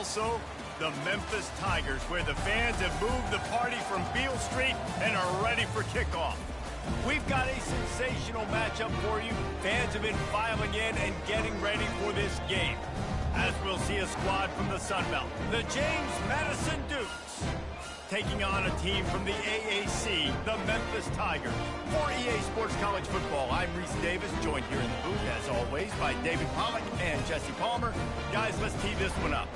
also the Memphis Tigers, where the fans have moved the party from Beale Street and are ready for kickoff. We've got a sensational matchup for you. Fans have been filing in and getting ready for this game. As we'll see a squad from the Sun Belt, the James Madison Dukes, taking on a team from the AAC, the Memphis Tigers. For EA Sports College Football, I'm Reese Davis, joined here in the booth, as always, by David Pollack and Jesse Palmer. Guys, let's tee this one up.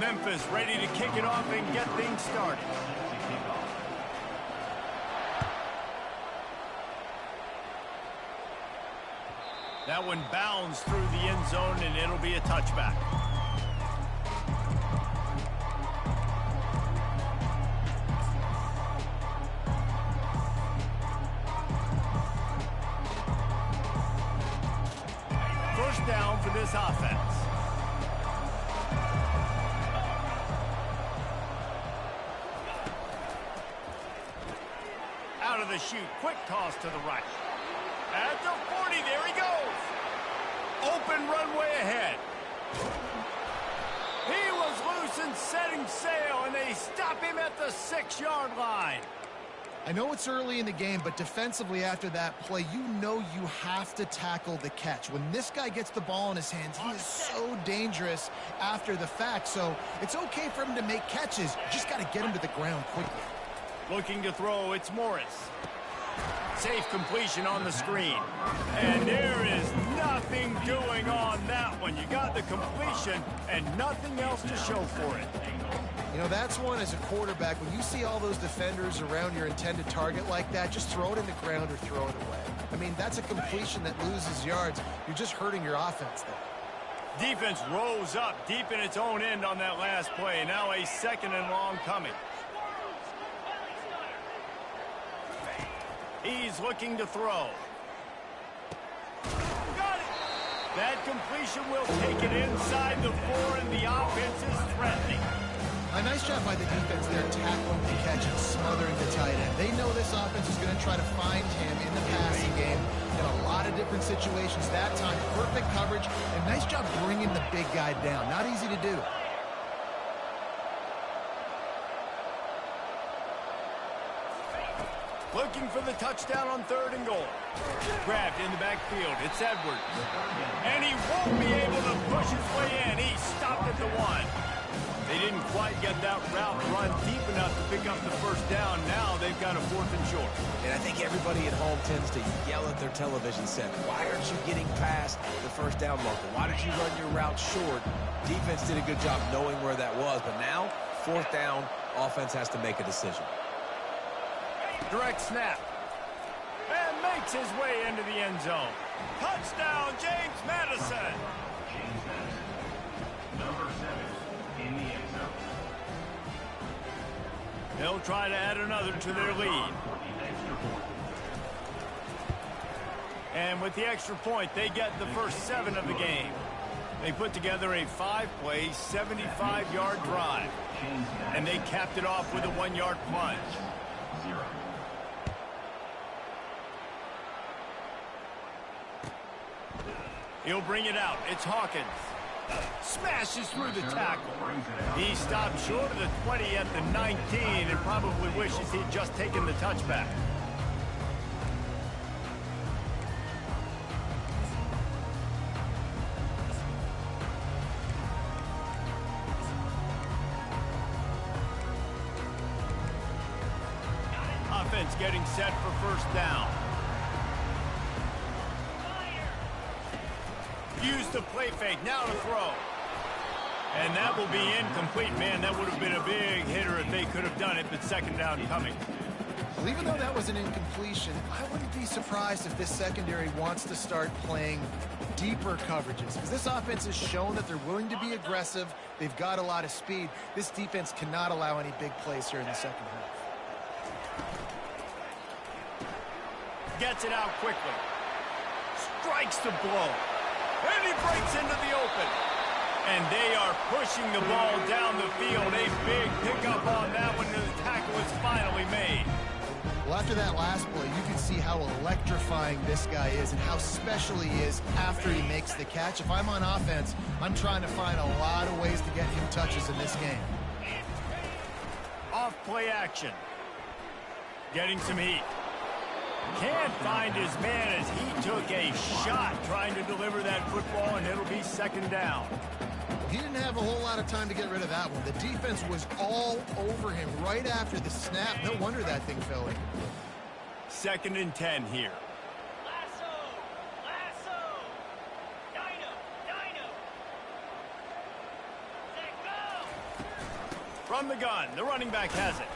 Memphis ready to kick it off and get things started. That one bounds through the end zone, and it'll be a touchback. First down for this offense. Out of the chute, quick toss to the right. At the 40, there he goes. Open runway ahead. He was loose and setting sail, and they stop him at the 6-yard line. I know it's early in the game, but defensively after that play, you know you have to tackle the catch. When this guy gets the ball in his hands, he is so dangerous after the fact. So it's okay for him to make catches. You just got to get him to the ground quickly. Looking to throw, it's Morris. Safe completion on the screen. And there is nothing doing on that one. You got the completion and nothing else to show for it. You know, that's one as a quarterback. When you see all those defenders around your intended target like that, just throw it in the ground or throw it away. I mean, that's a completion that loses yards. You're just hurting your offense there. Defense rose up deep in its own end on that last play. Now a 2nd and long coming. He's looking to throw. Got it! That completion will take it inside the 4, and the offense is threatening. A nice job by the defense there, tackling the catch and smothering the tight end. They know this offense is going to try to find him in the passing game in a lot of different situations. That time, perfect coverage, and nice job bringing the big guy down. Not easy to do. Looking for the touchdown on 3rd and goal. Grabbed in the backfield. It's Edwards. And he won't be able to push his way in. He stopped at the 1. They didn't quite get that route run deep enough to pick up the first down. Now they've got a 4th and short. And I think everybody at home tends to yell at their television set. Why aren't you getting past the first down marker? Why did you run your route short? Defense did a good job knowing where that was. But now, 4th down, offense has to make a decision. Direct snap. And makes his way into the end zone. Touchdown, James Madison. James Madison, number 7, in the end zone. They'll try to add another to their lead. And with the extra point, they get the first 7 of the game. They put together a 5-play, 75-yard drive. And they capped it off with a 1-yard plunge. 0. He'll bring it out. It's Hawkins. Smashes through the tackle. He stopped short of the 20 at the 19 and probably wishes he'd just taken the touchback. Offense getting set for first down. Use the play fake, now to throw. And that will be incomplete. Man, that would have been a big hitter if they could have done it, but 2nd down coming. Well, even though that was an incompletion, I wouldn't be surprised if this secondary wants to start playing deeper coverages. Because this offense has shown that they're willing to be aggressive. They've got a lot of speed. This defense cannot allow any big plays here in the second half. Gets it out quickly. Strikes the blow. And he breaks into the open. pushing the ball down the field. A big pickup on that one, and the tackle is finally made. Well, after that last play, you can see how electrifying this guy is and how special he is after he makes the catch. If I'm on offense, I'm trying to find a lot of ways to get him touches in this game. Off play action. Getting some heat. Can't find his man as he took a shot trying to deliver that football, and it'll be second down. He didn't have a whole lot of time to get rid of that one. The defense was all over him right after the snap. No wonder that thing fell in. 2nd and 10 here. Lasso! Dino! Let go! From the gun, the running back has it.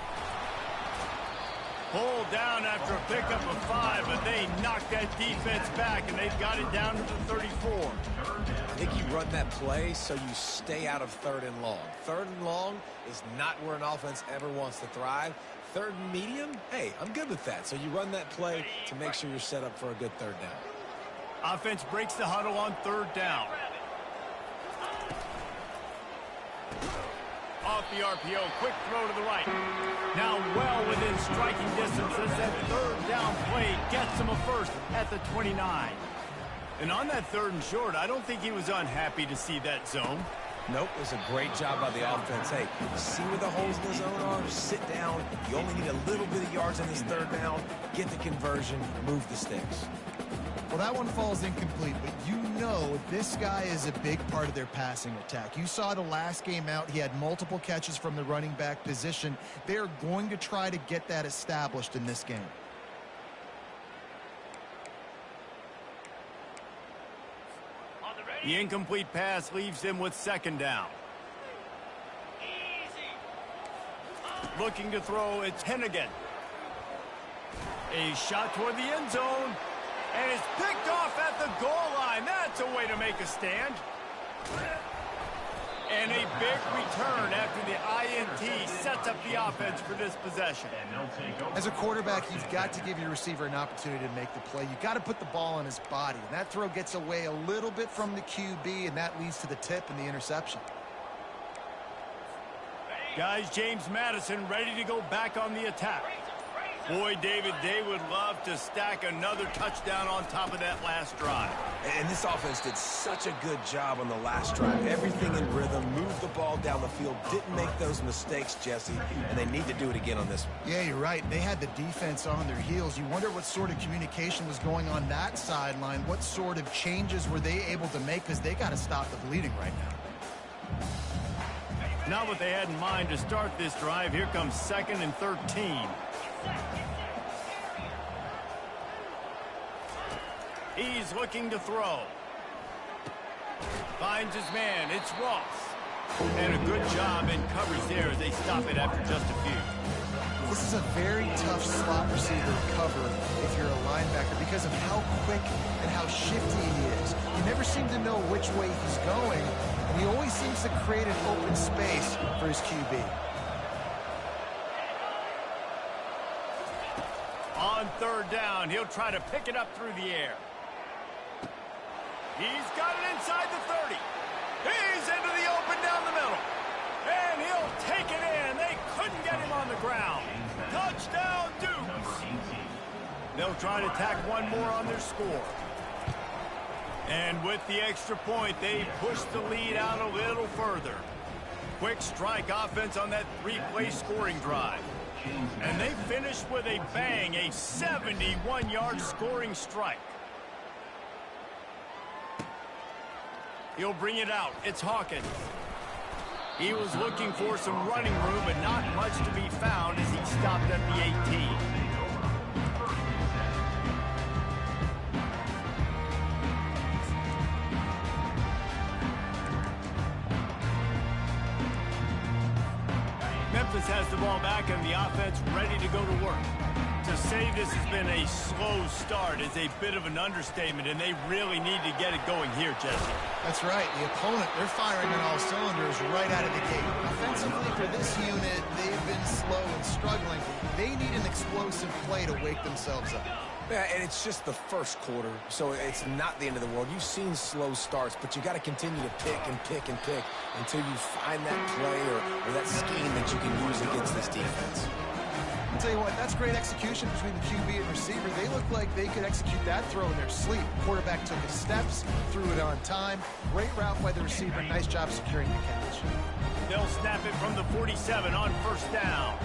Pulled down after a pickup of 5, but they knocked that defense back, and they've got it down to the 34. I think you run that play so you stay out of 3rd and long. 3rd and long is not where an offense ever wants to thrive. 3rd and medium, hey, I'm good with that. So you run that play to make sure you're set up for a good 3rd down. Offense breaks the huddle on 3rd down. Off the RPO, quick throw to the right. Now well within striking distance as that 3rd down play gets him a first at the 29. And on that 3rd and short, I don't think he was unhappy to see that zone. Nope, it was a great job by the offense. Hey, see where the holes in the zone are? Sit down. You only need a little bit of yards on this 3rd down. Get the conversion, move the sticks. Well, that one falls incomplete, but you know this guy is a big part of their passing attack. You saw the last game out, he had multiple catches from the running back position. They're going to try to get that established in this game. The incomplete pass leaves him with 2nd down. Looking to throw, it's Hennigan. A shot toward the end zone. And it's picked off at the goal line. That's a way to make a stand. And a big return after the INT sets up the offense for this possession. As a quarterback, you've got to give your receiver an opportunity to make the play. You've got to put the ball on his body. And that throw gets away a little bit from the QB, and that leads to the tip and the interception. Guys, James Madison ready to go back on the attack. Boy, David, they would love to stack another touchdown on top of that last drive. And this offense did such a good job on the last drive. Everything in rhythm, moved the ball down the field, didn't make those mistakes, Jesse, and they need to do it again on this one. Yeah, you're right. They had the defense on their heels. You wonder what sort of communication was going on that sideline. What sort of changes were they able to make, because they got to stop the bleeding right now. Not what they had in mind to start this drive. Here comes 2nd and 13. He's looking to throw. Finds his man. It's Ross. And a good job in coverage there as they stop it after just a few. This is a very tough slot receiver to cover if you're a linebacker because of how quick and how shifty he is. You never seem to know which way he's going, and he always seems to create an open space for his QB. On 3rd down, he'll try to pick it up through the air. He's got it inside the 30. He's into the open down the middle. And he'll take it in. They couldn't get him on the ground. Touchdown, Dukes. They'll try to tack one more on their score. And with the extra point, they push the lead out a little further. Quick strike offense on that 3-play scoring drive. And they finish with a bang, a 71-yard scoring strike. He'll bring it out. It's Hawkins. He was looking for some running room, but not much to be found as he stopped at the 18. Memphis has the ball back and the offense ready to go to work. To say this has been a slow start is a bit of an understatement, and they really need to get it going here, Jesse. That's right. The opponent, they're firing on all cylinders right out of the gate. Offensively, for this unit, they've been slow and struggling. They need an explosive play to wake themselves up. Yeah, and it's just the first quarter, so it's not the end of the world. You've seen slow starts, but you got to continue to pick and pick and pick until you find that play or that scheme that you can use against this defense. I'll tell you what, that's great execution between the QB and receiver. They look like they could execute that throw in their sleep. Quarterback took his steps, threw it on time. Great route by the receiver. Nice job securing the catch. They'll snap it from the 47 on first down.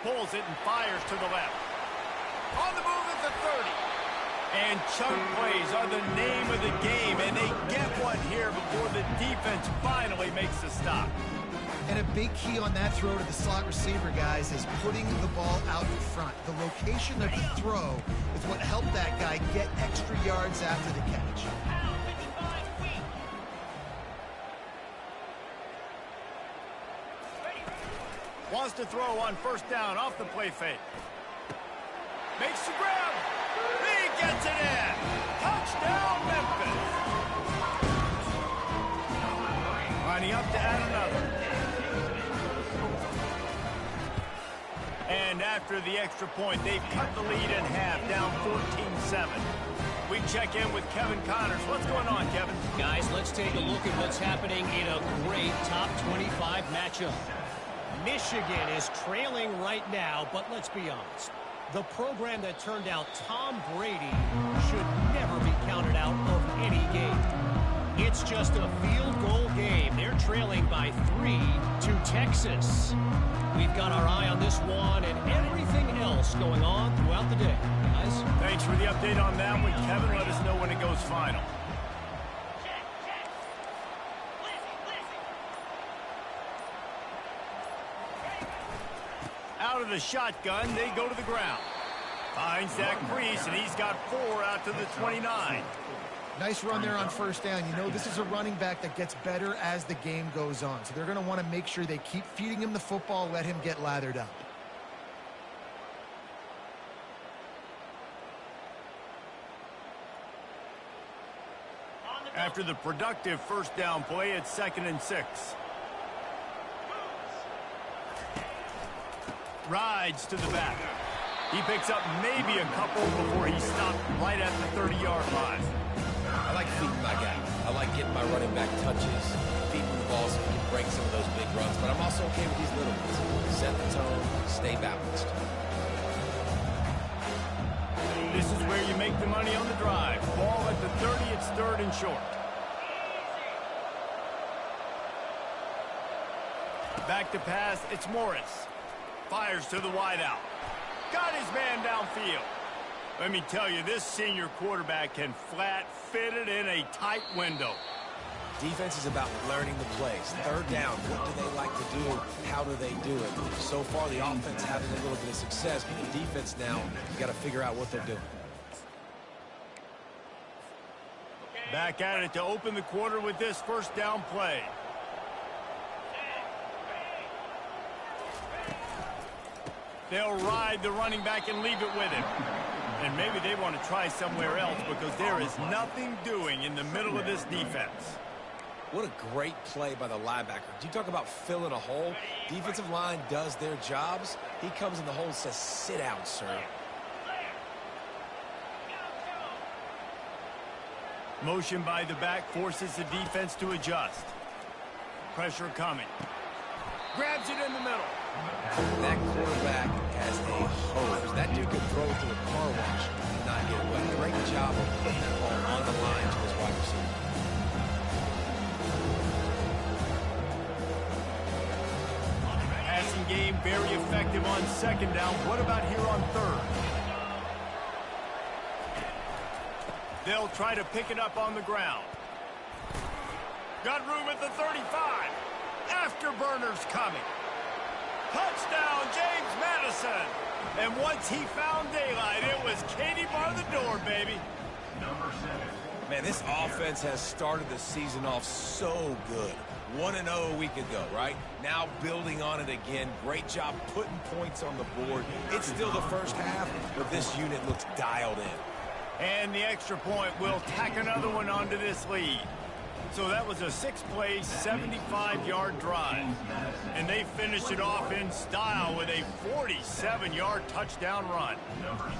Pulls it and fires to the left. On the move at the 30. And chunk plays are the name of the game, and they get one here before the defense finally makes the stop. And a big key on that throw to the slot receiver, guys, is putting the ball out in front. The location of the throw is what helped that guy get extra yards after the catch. Wants to throw on first down off the play fake. Makes the grab. He gets it in. Touchdown, Memphis. Lining up to add another. And after the extra point, they've cut the lead in half, down 14-7. We check in with Kevin Connors. What's going on, Kevin? Guys, let's take a look at what's happening in a great top 25 matchup. Michigan is trailing right now, but let's be honest. The program that turned out Tom Brady should never be counted out of any game. It's just a field goal game. They're trailing by 3 to Texas. We've got our eye on this one and everything else going on throughout the day. Guys? Thanks for the update on that one, Kevin. Let us know when it goes final. Out of the shotgun, they go to the ground. Finds Zach Brees, and he's got 4 out to the 29. Nice run there on first down. You know, this is a running back that gets better as the game goes on. So they're going to want to make sure they keep feeding him the football, let him get lathered up. After the productive first down play, it's 2nd and 6. Rides to the back. He picks up maybe a couple before he stopped right at the 30-yard line. I like feeding my guy. I like getting my running back touches, feeding the ball so he can break some of those big runs. But I'm also okay with these little ones. Set the tone, stay balanced. This is where you make the money on the drive. Ball at the 30, it's 3rd and short. Back to pass, it's Morris. Fires to the wideout. Got his man downfield. Let me tell you, this senior quarterback can flat fit it in a tight window. Defense is about learning the plays. 3rd down, what do they like to do? How do they do it? So far, the offense having a little bit of success, but the defense now, you got to figure out what they're doing. Back at it to open the quarter with this first down play. They'll ride the running back and leave it with him. And maybe they want to try somewhere else because there is nothing doing in the middle of this defense. What a great play by the linebacker. Do you talk about filling a hole? Defensive line does their jobs. He comes in the hole and says, sit down, sir. Motion by the back forces the defense to adjust. Pressure coming. Grabs it in the middle. That quarterback has a hose. That dude could throw it to the car wash and not get away. Great job of putting that ball on the line to his wide receiver. Passing game very effective on 2nd down. What about here on 3rd? They'll try to pick it up on the ground. Got room at the 35. Afterburners coming. Touchdown, James Madison. And once he found daylight, it was Katie bar the door, baby. Number 7. Man, this offense has started the season off so good. 1-0 a week ago, right? Now building on it again. Great job putting points on the board. It's still the first half, but this unit looks dialed in. And the extra point will tack another one onto this lead. So that was a 6-play, 75-yard drive. And they finished it off in style with a 47-yard touchdown run.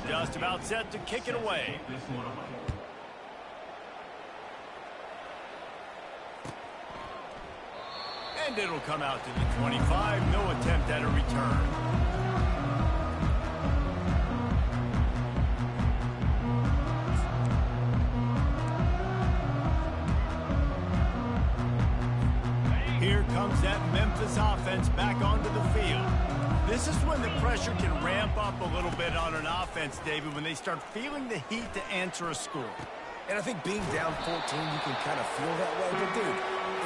Just about set to kick it away. And it'll come out to the 25. No attempt at a return. Here comes that Memphis offense back onto the field. This is when the pressure can ramp up a little bit on an offense, David, when they start feeling the heat to answer a score. And I think being down 14, you can kind of feel that way. But, dude,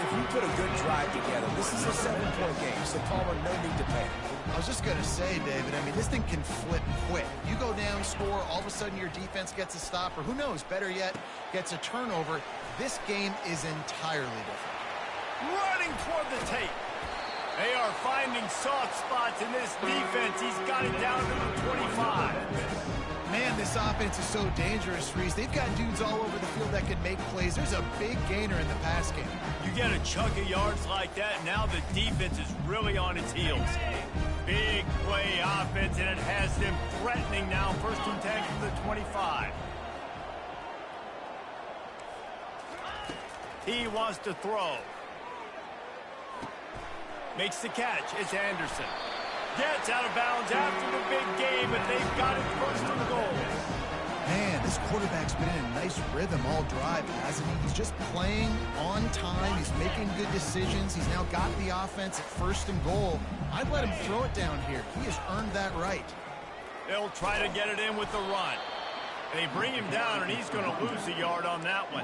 if you put a good drive together, this is a 7-point game, so Palmer, no need to panic. I was just going to say, David, I mean, this thing can flip quick. You go down, score, all of a sudden your defense gets a stop, or who knows, better yet, gets a turnover. This game is entirely different. Running toward the tape. They are finding soft spots in this defense. He's got it down to the 25. Man, this offense is so dangerous, Reese. They've got dudes all over the field that can make plays. There's a big gainer in the pass game. You get a chunk of yards like that, now the defense is really on its heels. Big play offense, and it has them threatening now. 1st and 10 from the 25. He wants to throw. Makes the catch. It's Anderson. Gets out of bounds after the big game, but they've got it 1st and goal. Man, this quarterback's been in a nice rhythm all drive, hasn't he? He's just playing on time. He's making good decisions. He's now got the offense at 1st and goal. I'd let him throw it down here. He has earned that right. They'll try to get it in with the run. They bring him down, and he's going to lose a yard on that one.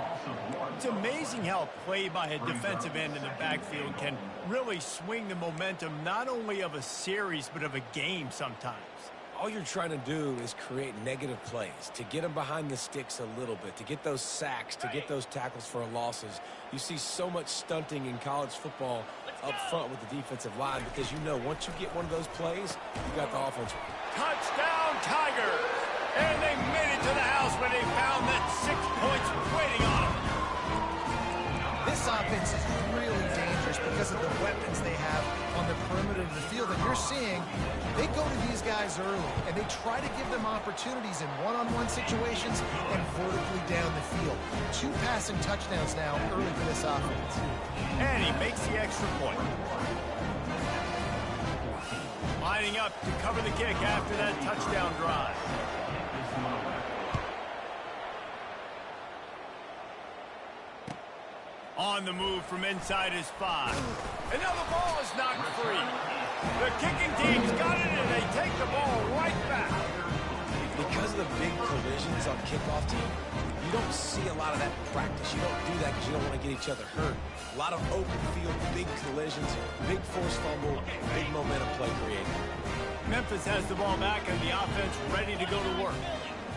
It's amazing how a play by a defensive end in the backfield can really swing the momentum not only of a series but of a game sometimes. All you're trying to do is create negative plays, to get them behind the sticks a little bit, to get those sacks, to get those tackles for losses. You see so much stunting in college football up front with the defensive line because you know once you get one of those plays, you got the offense. Touchdown, Tigers! And they made it to the house when they found that 6 points waiting on them. This offense is really dangerous because of the weapons they have on the perimeter of the field. And you're seeing they go to these guys early, and they try to give them opportunities in one-on-one situations and vertically down the field. 2 passing touchdowns now early for this offense. And he makes the extra point. Lining up to cover the kick after that touchdown drive. On the move from inside his 5. And now the ball is knocked free. The kicking team's got it, and they take the ball right back. Because of the big collisions on kickoff team, you don't see a lot of that in practice. You don't do that because you don't want to get each other hurt. A lot of open field, big collisions, big forced fumble, big momentum play created. Memphis has the ball back, and the offense ready to go to work.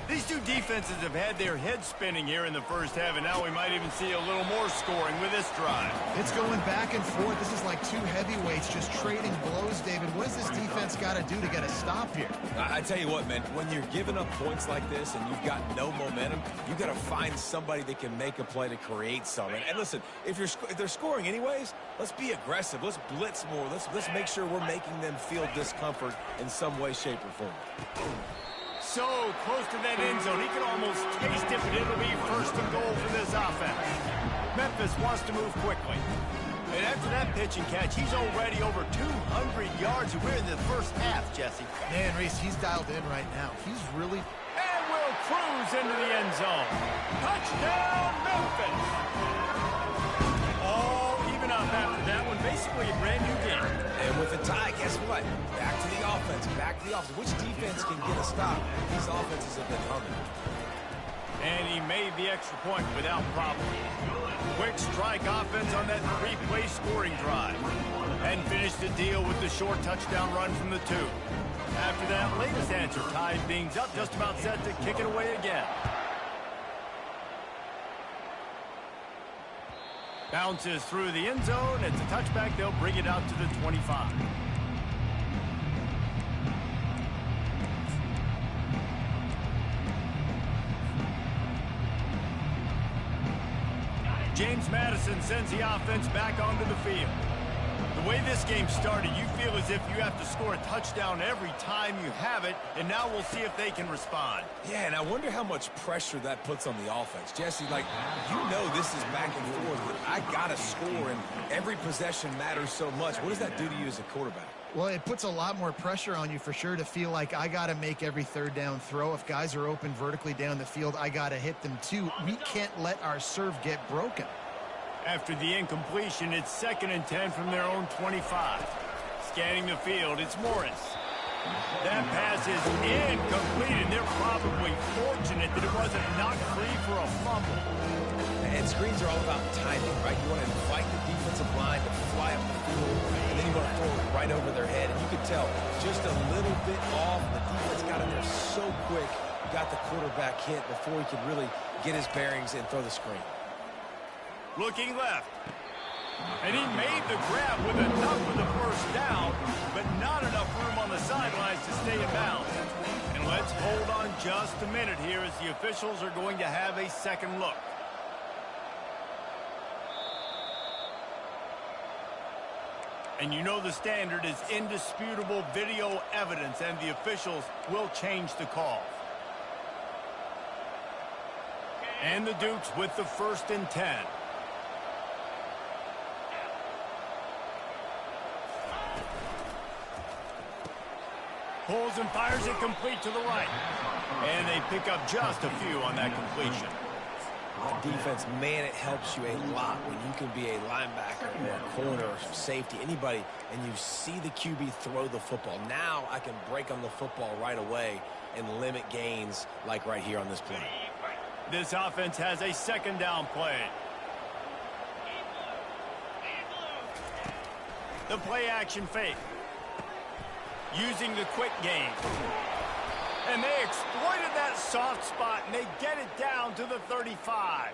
These two defenses have had their heads spinning here in the first half, and now we might even see a little more scoring with this drive. It's going back and forth. This is like 2 heavyweights just trading blows, David. What does this defense got to do to get a stop here? I tell you what, man, when you're giving up points like this and you've got no momentum, you've got to find somebody that can make a play to create something. And listen, if they're scoring anyways, let's be aggressive. Let's blitz more. Let's make sure we're making them feel discomfort in some way, shape, or form. So close to that end zone, he can almost taste it, but it'll be 1st and goal for this offense. Memphis wants to move quickly. And after that pitch and catch, he's already over 200 yards, and we're in the first half, Jesse. Man, Reese, he's dialed in right now. He's really... And will cruise into the end zone. Touchdown, Memphis! All even up after that one, basically a brand new game. And with a tie, guess what? Back to the offense, back to the offense. Which defense can get a stop? These offenses have been humming. And he made the extra point without problem. Quick strike offense on that 3-play scoring drive. And finished the deal with the short touchdown run from the 2. After that latest answer, tied things up, just about set to kick it away again. Bounces through the end zone. It's a touchback. They'll bring it out to the 25. James Madison sends the offense back onto the field. The way this game started, you feel as if you have to score a touchdown every time you have it, and now we'll see if they can respond. Yeah, and I wonder how much pressure that puts on the offense. Jesse, like, you know this is back and forth, but I got to score, and every possession matters so much. What does that do to you as a quarterback? Well, it puts a lot more pressure on you for sure to feel like I got to make every third down throw. If guys are open vertically down the field, I got to hit them too. We can't let our serve get broken. After the incompletion, it's 2nd and 10 from their own 25. Scanning the field, it's Morris. That pass is incomplete, and they're probably fortunate that it wasn't knocked free for a fumble. And screens are all about timing, right? You want to invite the defensive line to fly up the field, and then you want to throw it right over their head. And you could tell just a little bit off. The defense got in there so quick, got the quarterback hit before he could really get his bearings and throw the screen. Looking left. And he made the grab with enough for the first down, but not enough room on the sidelines to stay in bounds. And let's hold on just a minute here as the officials are going to have a second look. And you know the standard is indisputable video evidence, and the officials will change the call. And the Dukes with the 1st and 10. Pulls and fires it complete to the right. And they pick up just a few on that completion. That defense, man, it helps you a lot when you can be a linebacker or a corner or safety, anybody, and you see the QB throw the football. Now I can break on the football right away and limit gains like right here on this play. This offense has a 2nd down play. The play action fake. Using the quick game. And they exploited that soft spot, and they get it down to the 35.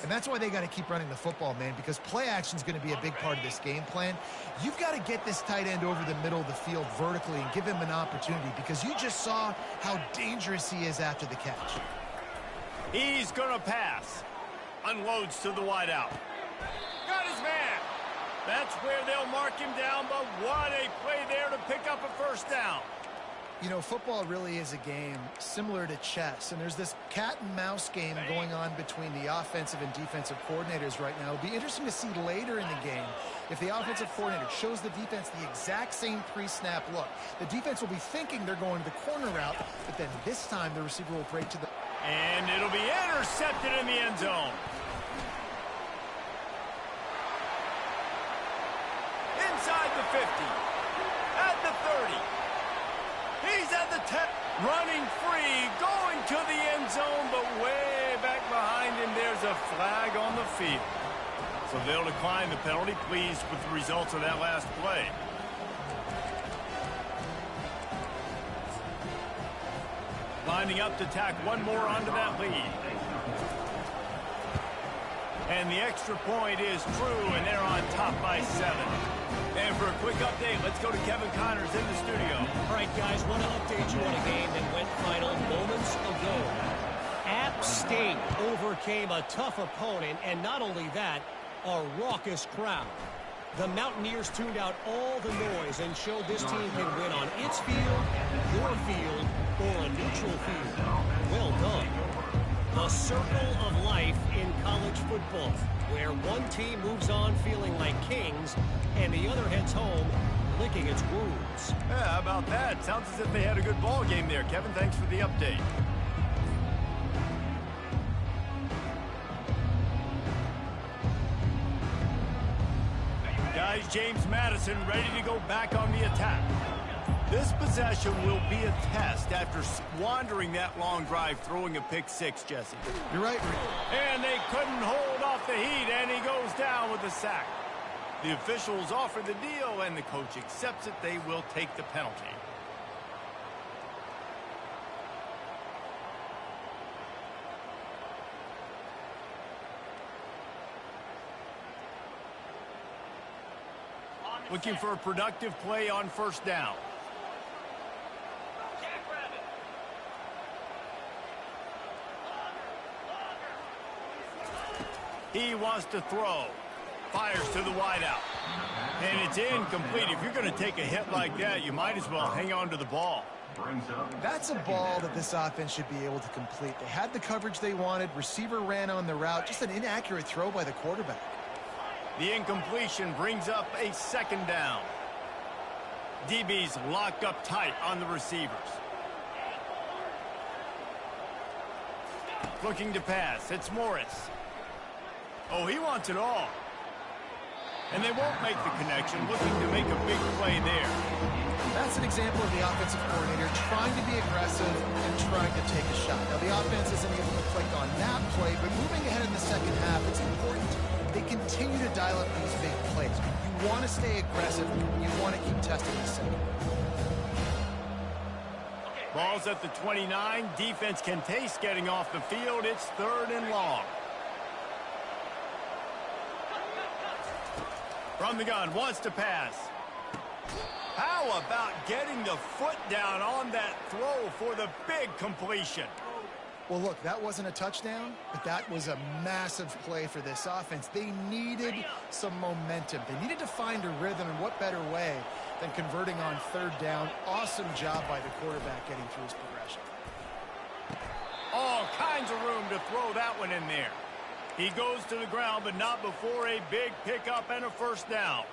And that's why they got to keep running the football, man, because play action is going to be a big part of this game plan. You've got to get this tight end over the middle of the field vertically and give him an opportunity, because you just saw how dangerous he is after the catch. He's going to pass. Unloads to the wideout. Got his man. That's where they'll mark him down, but what a play there to pick up a 1st down. You know, football really is a game similar to chess, and there's this cat and mouse game going on between the offensive and defensive coordinators right now. It'll be interesting to see later in the game if the offensive coordinator shows the defense the exact same pre-snap look. The defense will be thinking they're going the corner route, but then this time the receiver will break to the... And it'll be intercepted in the end zone. Inside the 50. At the 30. He's at the 10. Running free. Going to the end zone, but way back behind him, there's a flag on the field. So they'll decline the penalty. Pleased with the results of that last play. Lining up to tack one more onto that lead. And the extra point is true, and they're on top by 7. And for a quick update, let's go to Kevin Connors in the studio. All right, guys, want to update you on a game that went final moments ago. App State overcame a tough opponent, and not only that, a raucous crowd. The Mountaineers tuned out all the noise and showed this team can win on its field, your field, or a neutral field. Well done. The circle of life in college football, where one team moves on feeling like kings and the other heads home licking its wounds. Yeah, how about that? Sounds as if they had a good ball game there. Kevin, thanks for the update. Guys, James Madison ready to go back on the attack. This possession will be a test after squandering that long drive throwing a pick 6, Jesse. You're right, Rick. And they couldn't hold off the heat, and he goes down with the sack. The officials offer the deal, and the coach accepts it. They will take the penalty. Looking for a productive play on 1st down. He wants to throw. Fires to the wideout. And it's incomplete. If you're going to take a hit like that, you might as well hang on to the ball. That's a ball that this offense should be able to complete. They had the coverage they wanted. Receiver ran on the route. Just an inaccurate throw by the quarterback. The incompletion brings up a second down. DB's locked up tight on the receivers. Looking to pass. It's Morris. Oh, he wants it all. And they won't make the connection, looking to make a big play there. That's an example of the offensive coordinator trying to be aggressive and trying to take a shot. Now, the offense isn't able to click on that play, but moving ahead in the second half, it's important they continue to dial up these big plays. You want to stay aggressive. You want to keep testing the second. Ball's at the 29. Defense can taste getting off the field. It's 3rd and long. From the gun, wants to pass. How about getting the foot down on that throw for the big completion? Well, look, that wasn't a touchdown, but that was a massive play for this offense. They needed some momentum. They needed to find a rhythm, and what better way than converting on 3rd down. Awesome job by the quarterback getting through his progression. All kinds of room to throw that one in there. He goes to the ground, but not before a big pickup and a 1st down.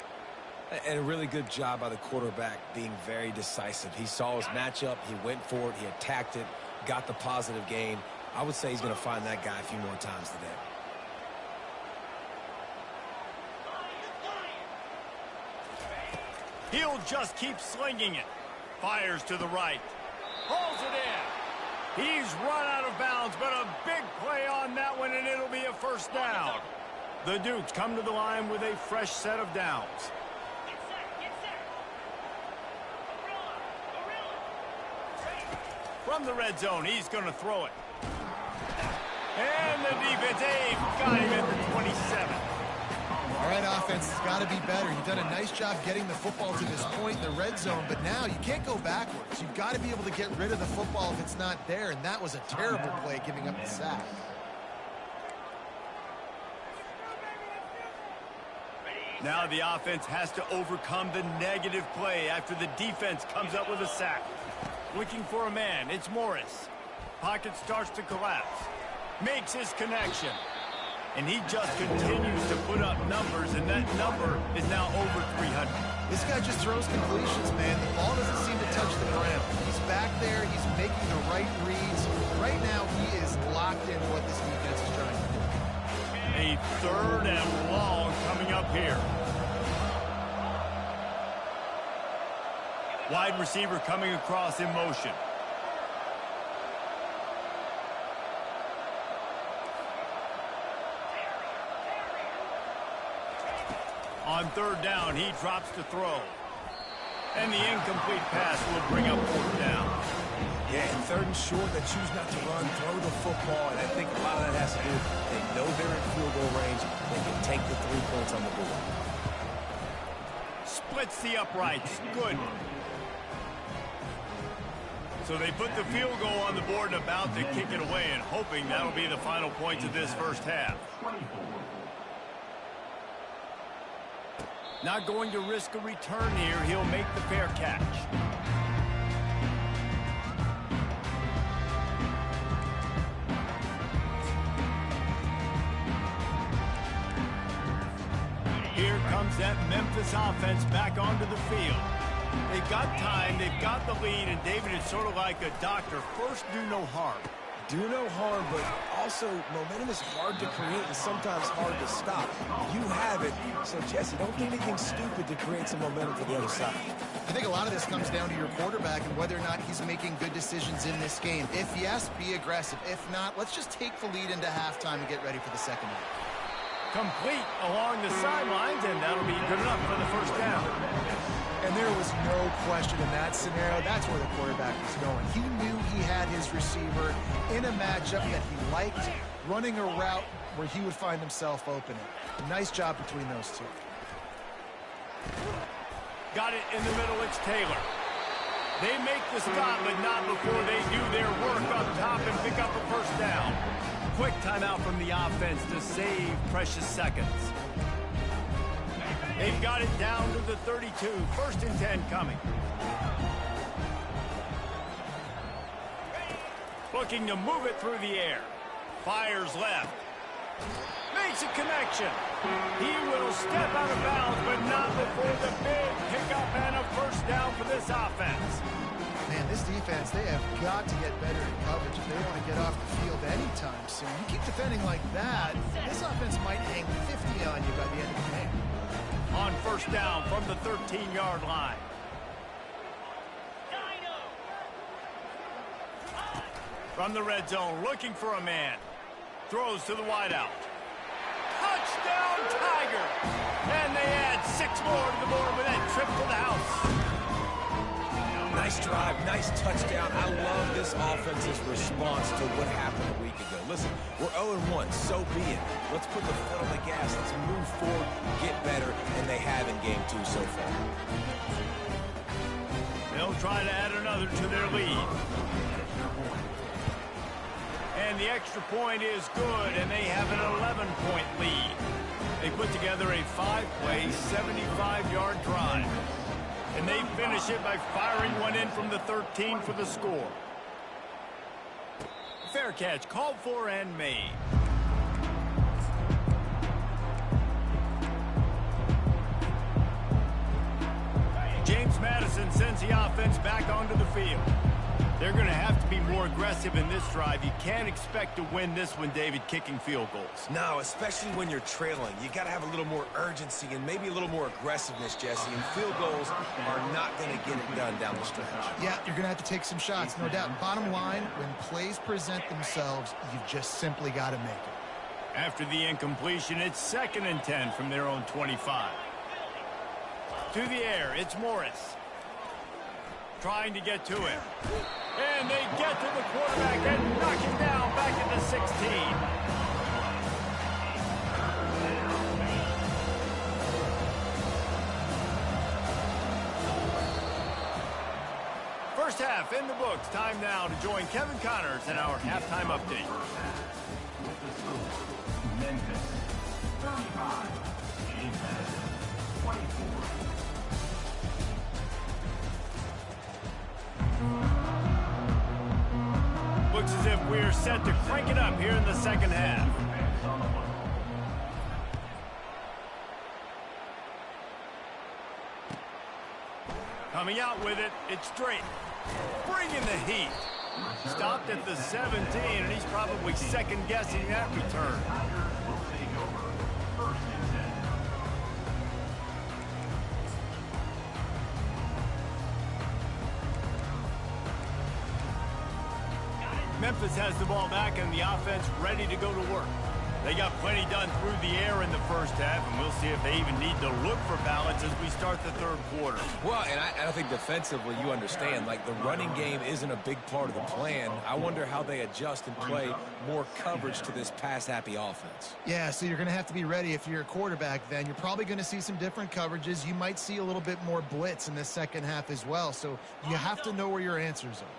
And a really good job by the quarterback being very decisive. He saw his matchup, he went for it, he attacked it, got the positive gain. I would say he's going to find that guy a few more times today. He'll just keep slinging it. Fires to the right. Pulls it in. He's run out of bounds, but a big play on that one, and it'll be a 1st down. The Dukes come to the line with a fresh set of downs. From the red zone, he's going to throw it. And the defense, got him at the 27. All right, offense has got to be better. You've done a nice job getting the football to this point in the red zone, but now you can't go backwards. You've got to be able to get rid of the football if it's not there, and that was a terrible play, giving up the sack. Now the offense has to overcome the negative play after the defense comes up with a sack. Looking for a man, it's Morris. Pocket starts to collapse. Makes his connection. And he just continues to put up numbers, and that number is now over 300. This guy just throws completions, man. The ball doesn't seem to touch the ground. He's back there. He's making the right reads. Right now, he is locked into what this defense is trying to do. A 3rd and long coming up here. Wide receiver coming across in motion. On 3rd down, he drops to throw. And the incomplete pass will bring up 4th down. Yeah, and 3rd and short, they choose not to run, throw the football, and I think a lot of that has to do with they know they're in field goal range. They can take the 3 points on the board. Splits the uprights. Good. So they put the field goal on the board and about to kick it away, and hoping that'll be the final points of this 1st half. Not going to risk a return here. He'll make the fair catch. Here comes that Memphis offense back onto the field. They've got time, they've got the lead, and David, it's sort of like a doctor. First, do no harm. Do no harm, but also momentum is hard to create and sometimes hard to stop. You have it, so Jesse, don't do anything stupid to create some momentum for the other side. I think a lot of this comes down to your quarterback and whether or not he's making good decisions in this game. If yes, be aggressive. If not, let's just take the lead into halftime and get ready for the second half. Complete along the sidelines, and that'll be good enough for the 1st down. And there was no question in that scenario. That's where the quarterback was going. He knew he had his receiver in a matchup that he liked, running a route where he would find himself opening. Nice job between those two. Got it in the middle. It's Taylor. They make the stop, but not before they do their work up top and pick up a 1st down. quick timeout from the offense to save precious seconds. They've got it down to the 32. 1st and 10 coming. Looking to move it through the air. Fires left. Makes a connection. He will step out of bounds, but not before the big pickup and a 1st down for this offense. Man, this defense, they have got to get better in coverage if they want to get off the field anytime soon. You keep defending like that, this offense might hang 50 on you by the end of the game. On 1st down from the 13-yard line. From the red zone, looking for a man. Throws to the wideout. Touchdown, Tiger! And they add 6 more to the board with that trip to the house. Nice drive, nice touchdown. I love this offense's response to what happened a week ago. Listen, we're 0-1, so be it. Let's put the foot on the gas. Let's move forward, get better, and they have in game 2 so far. They'll try to add another to their lead. And the extra point is good, and they have an 11-point lead. They put together a 5-play, 75-yard drive. And they finish it by firing one in from the 13 for the score. Fair catch, called for and made. James Madison sends the offense back onto the field. They're going to have to be more aggressive in this drive. You can't expect to win this one, David, kicking field goals. No, especially when you're trailing. You got to have a little more urgency and maybe a little more aggressiveness, Jesse. And field goals are not going to get it done down the stretch. Yeah, you're going to have to take some shots, no doubt. Bottom line, when plays present themselves, you've just simply got to make it. After the incompletion, it's 2nd and 10 from their own 25. To the air, it's Morris. Trying to get to him. And they get to the quarterback and knock him down back at the 16. First half in the books. Time now to join Kevin Connors in our halftime update. Memphis, 35. James Madison, 24. Looks as if we're set to crank it up here in the 2nd half. Coming out with it, it's Drake. Bringing the heat. Stopped at the 17, and he's probably second-guessing that return. Will take over. 1st and 10. Memphis has the ball back and the offense ready to go to work. They got plenty done through the air in the 1st half, and we'll see if they even need to look for balance as we start the 3rd quarter. Well, and I think defensively, you understand, like the running game isn't a big part of the plan. I wonder how they adjust and play more coverage to this pass-happy offense. Yeah, so you're going to have to be ready if you're a quarterback then. You're probably going to see some different coverages. You might see a little bit more blitz in the 2nd half as well, so you have to know where your answers are.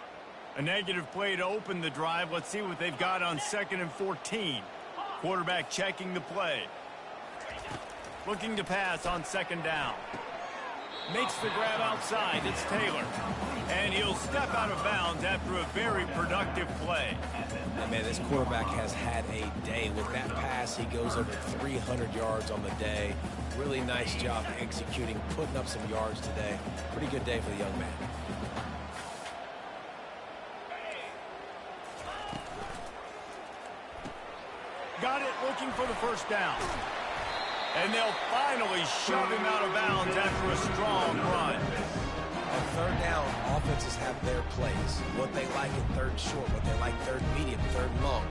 A negative play to open the drive. Let's see what they've got on 2nd and 14. Quarterback checking the play. Looking to pass on 2nd down. Makes the grab outside. It's Taylor. And he'll step out of bounds after a very productive play. And man, this quarterback has had a day. With that pass, he goes over 300 yards on the day. Really nice job executing, putting up some yards today. Pretty good day for the young man. Got it, looking for the 1st down. And they'll finally shove him out of bounds after a strong run. On 3rd down, offenses have their plays. What they like in 3rd short, what they like 3rd medium, 3rd long.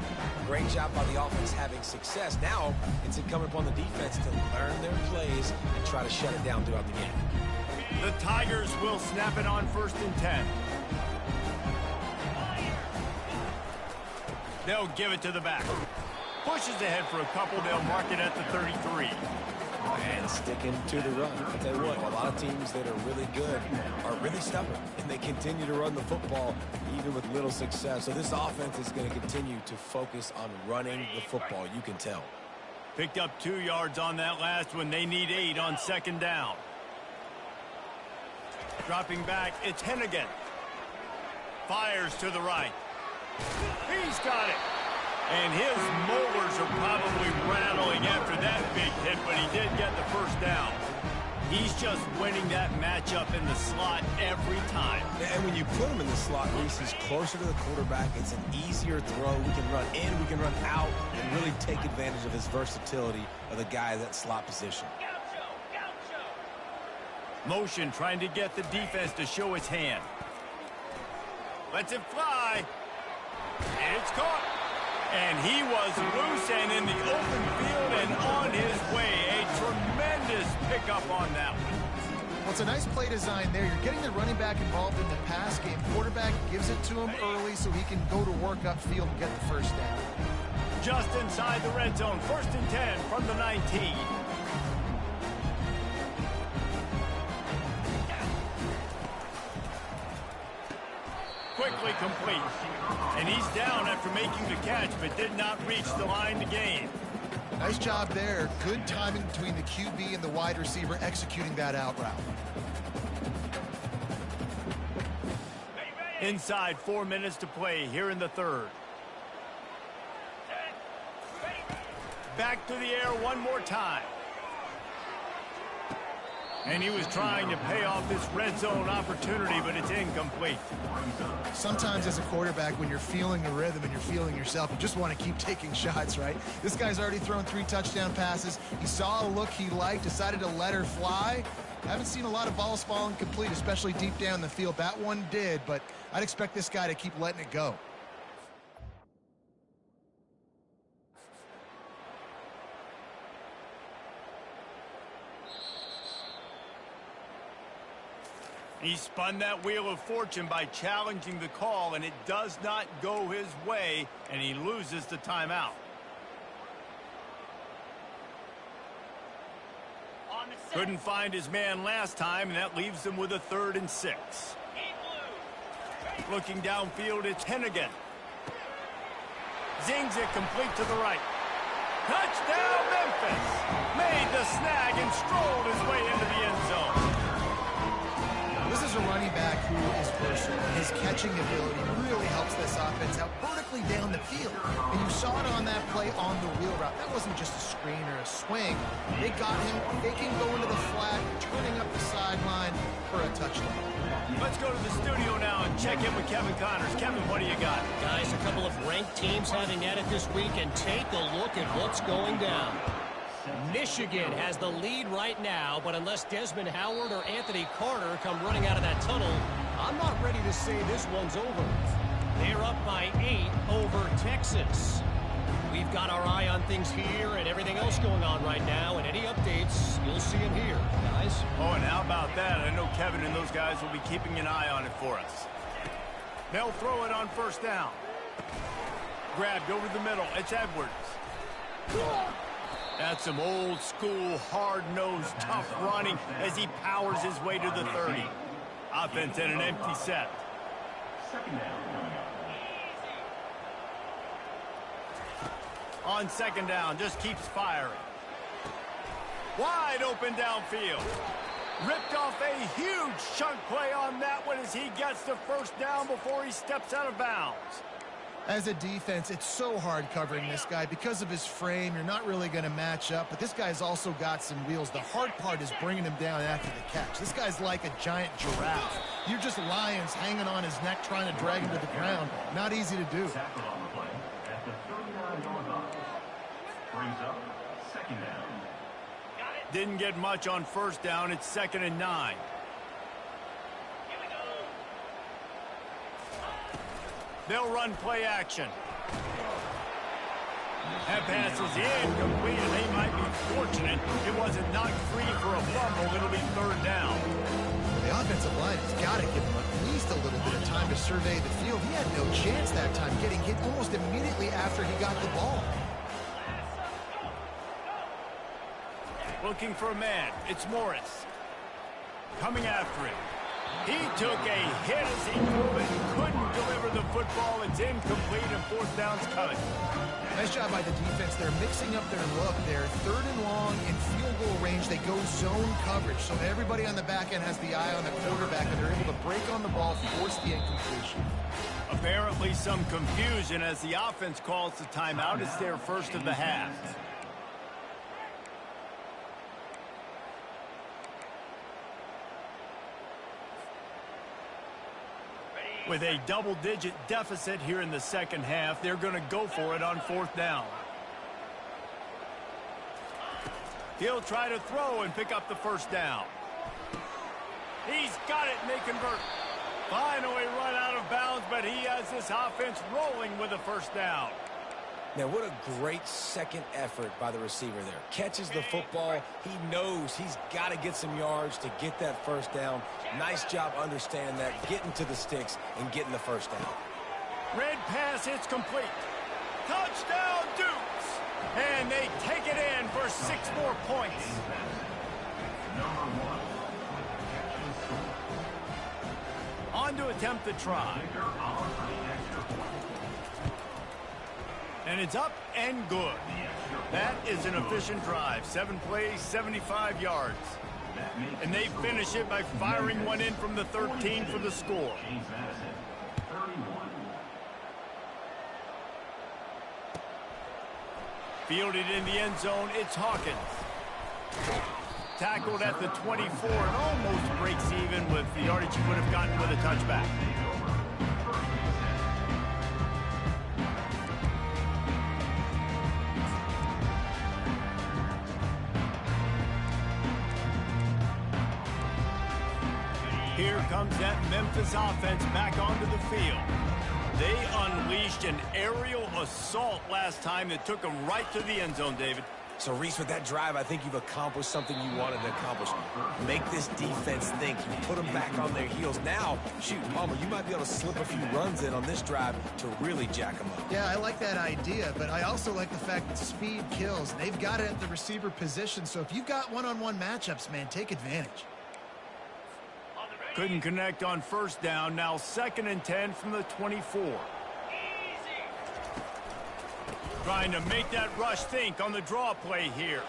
Great job by the offense having success. Now, it's incumbent upon the defense to learn their plays and try to shut it down throughout the game. The Tigers will snap it on 1st and 10. They'll give it to the back. Pushes ahead for a couple. They'll mark it at the 33. And sticking to the run. I'll tell you what, a lot of teams that are really good are really stubborn, and they continue to run the football even with little success. So this offense is going to continue to focus on running the football, you can tell. Picked up 2 yards on that last one. They need 8 on second down. Dropping back, it's Hennigan. Fires to the right. He's got it. And his molars are probably rattling after that big hit, but he did get the first down. He's just winning that matchup in the slot every time. And when you put him in the slot, Reese, he's closer to the quarterback. It's an easier throw. We can run in, we can run out, and really take advantage of his versatility of the guy at that slot position. Motion trying to get the defense to show his hand. Lets it fly. And it's caught. And he was loose and in the open field and on his way. A tremendous pickup on that one. Well, it's a nice play design there. You're getting the running back involved in the pass game. Quarterback gives it to him early so he can go to work upfield and get the first down. Just inside the red zone. 1st and 10 from the 19. Quickly complete. And he's down after making the catch, but did not reach the line to gain. Nice job there. Good timing between the QB and the wide receiver executing that out route. Inside 4 minutes to play here in the third. Back to the air one more time. And he was trying to pay off this red zone opportunity, but it's incomplete. Sometimes as a quarterback, when you're feeling the rhythm and you're feeling yourself, you just want to keep taking shots, right? This guy's already thrown 3 touchdown passes. He saw a look he liked, decided to let her fly. I haven't seen a lot of balls falling complete, especially deep down the field. That one did, but I'd expect this guy to keep letting it go. He spun that wheel of fortune by challenging the call, and it does not go his way, and he loses the timeout. Couldn't find his man last time, and that leaves him with a 3rd and 6. Looking downfield, it's Hennigan. Zings it complete to the right. Touchdown, Memphis! Made the snag and strolled his way into the end zone. This is a running back who is versatile. His catching ability really helps this offense out vertically down the field. And you saw it on that play on the wheel route. That wasn't just a screen or a swing. They got him faking going to the flat, turning up the sideline for a touchdown. Let's go to the studio now and check in with Kevin Connors. Kevin, what do you got? Guys, a couple of ranked teams having at it this week, and take a look at what's going down. Michigan has the lead right now, but unless Desmond Howard or Anthony Carter come running out of that tunnel, I'm not ready to say this one's over. They're up by 8 over Texas. We've got our eye on things here and everything else going on right now, and any updates, you'll see them here, guys. Oh, and how about that? I know Kevin and those guys will be keeping an eye on it for us. They'll throw it on 1st down. Grabbed over the middle. It's Edwards. That's some old school, hard-nosed, tough running as he powers his way to the 30. Offense in an empty set. On 2nd down, just keeps firing. Wide open downfield. Ripped off a huge chunk play on that one as he gets the 1st down before he steps out of bounds. As a defense, it's so hard covering this guy. Because of his frame, you're not really going to match up, but this guy's also got some wheels. The hard part is bringing him down after the catch. This guy's like a giant giraffe. You're just lions hanging on his neck trying to drag him to the ground. Not easy to do. Didn't get much on 1st down. It's 2nd and 9. They'll run play action. That pass is incomplete, and they might be fortunate it wasn't knocked free for a fumble. It'll be 3rd down. The offensive line has got to give him at least a little bit of time to survey the field. He had no chance that time, getting hit almost immediately after he got the ball. looking for a man. It's Morris. Coming after him. He took a hit as he threw it. Couldn't deliver the football. It's incomplete, and fourth down's coming. Nice job by the defense. They're mixing up their look. They're third and long in field goal range. They go zone coverage. So everybody on the back end has the eye on the quarterback, and they're able to break on the ball, force the incompletion. Apparently some confusion as the offense calls the timeout. It's their first of the half. With a double-digit deficit here in the second half, they're going to go for it on fourth down. He'll try to throw and pick up the first down. He's got it, and they convert. Finally run out of bounds, but he has this offense rolling with a first down. Now, what a great second effort by the receiver there. Catches the football. He knows he's got to get some yards to get that first down. Nice job understanding that, getting to the sticks and getting the first down. Red pass hits complete. Touchdown, Dukes! And they take it in for 6 more points. On to attempt the try. And it's up and good. That is an efficient drive. 7 plays, 75 yards. And they finish it by firing one in from the 13 for the score. Fielded in the end zone, it's Hawkins. Tackled at the 24 and almost breaks even with the yardage he would have gotten with a touchback. Here comes that Memphis offense back onto the field. They unleashed an aerial assault last time that took them right to the end zone, David. So, Reese, with that drive, I think you've accomplished something you wanted to accomplish. Make this defense think. You put them back on their heels. Now, shoot, Palmer, you might be able to slip a few runs in on this drive to really jack them up. Yeah, I like that idea, but I also like the fact that speed kills. They've got it at the receiver position, so if you've got one-on-one matchups, man, take advantage. Couldn't connect on first down. Now 2nd and 10 from the 24. Trying to make that rush think on the draw play here.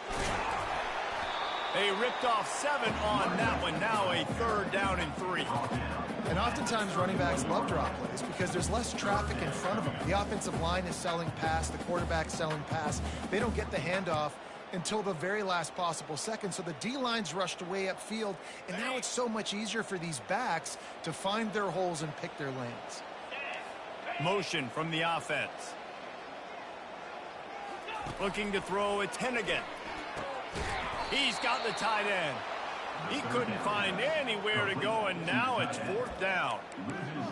They ripped off 7 on that one. Now a 3rd down and 3. And oftentimes running backs love draw plays because there's less traffic in front of them. The offensive line is selling pass. The quarterback's selling pass. They don't get the handoff until the very last possible second. So the D-line's rushed way upfield, and now it's so much easier for these backs to find their holes and pick their lanes. Motion from the offense. Looking to throw, it's Hennigan. He's got the tight end. He couldn't find anywhere to go, and now it's 4th down.